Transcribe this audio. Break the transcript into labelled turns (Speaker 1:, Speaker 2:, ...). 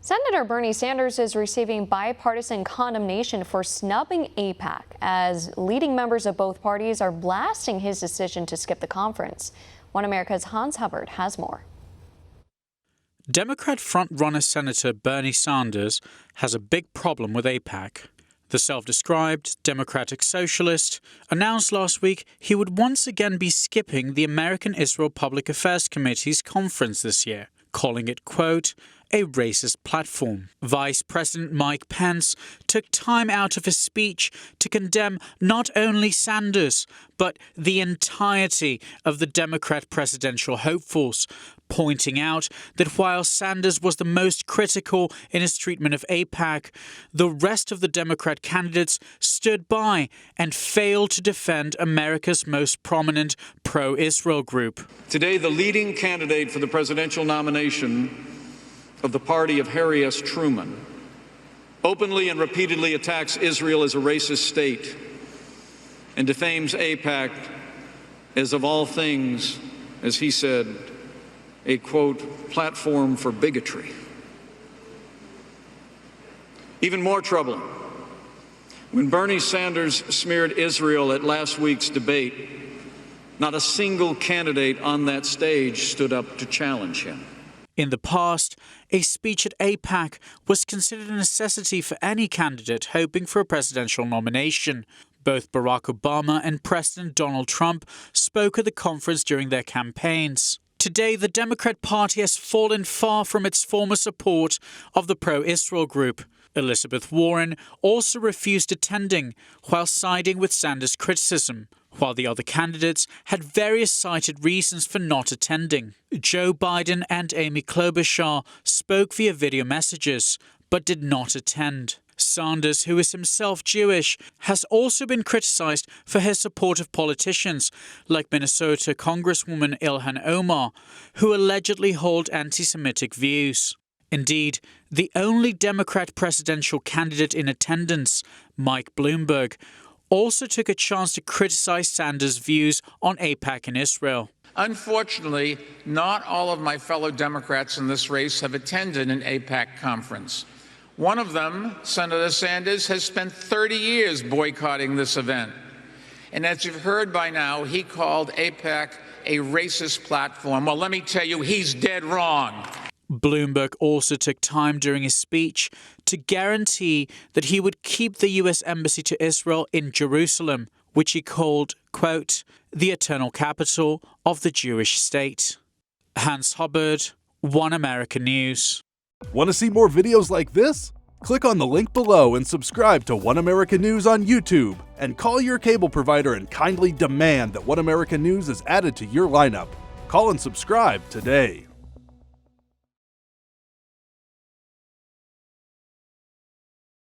Speaker 1: Senator Bernie Sanders is receiving bipartisan condemnation for snubbing AIPAC as leading members of both parties are blasting his decision to skip the conference. One America's Hans Hubbard has more.
Speaker 2: Democrat frontrunner Senator Bernie Sanders has a big problem with AIPAC. The self-described Democratic Socialist announced last week he would once again be skipping the American Israel Public Affairs Committee's conference this year, calling it, quote, a racist platform. Vice President Mike Pence took time out of his speech to condemn not only Sanders, but the entirety of the Democrat presidential hopefuls, pointing out that while Sanders was the most critical in his treatment of AIPAC, the rest of the Democrat candidates stood by and failed to defend America's most prominent pro-Israel group.
Speaker 3: Today, the leading candidate for the presidential nomination of the party of Harry S. Truman openly and repeatedly attacks Israel as a racist state and defames AIPAC as, of all things, as he said, a, quote, platform for bigotry. Even more troubling, when Bernie Sanders smeared Israel at last week's debate, not a single candidate on that stage stood up to challenge him.
Speaker 2: In the past, a speech at AIPAC was considered a necessity for any candidate hoping for a presidential nomination. Both Barack Obama and President Donald Trump spoke at the conference during their campaigns. Today, the Democrat Party has fallen far from its former support of the pro-Israel group. Elizabeth Warren also refused attending, while siding with Sanders' criticism, while the other candidates had various cited reasons for not attending. Joe Biden and Amy Klobuchar spoke via video messages, but did not attend. Sanders, who is himself Jewish, has also been criticized for his support of politicians like Minnesota Congresswoman Ilhan Omar, who allegedly hold anti-Semitic views. Indeed, the only Democrat presidential candidate in attendance, Mike Bloomberg, also took a chance to criticize Sanders' views on AIPAC and Israel.
Speaker 4: Unfortunately, not all of my fellow Democrats in this race have attended an AIPAC conference. One of them, Senator Sanders, has spent 30 years boycotting this event. And as you've heard by now, he called AIPAC a racist platform. Well, let me tell you, he's dead wrong.
Speaker 2: Bloomberg also took time during his speech to guarantee that he would keep the U.S. Embassy to Israel in Jerusalem, which he called, quote, the eternal capital of the Jewish state. Hans Hubbard, One America News.
Speaker 5: Want to see more videos like this? Click on the link below and subscribe to One America News on YouTube. And call your cable provider and kindly demand that One America News is added to your lineup. Call and subscribe today.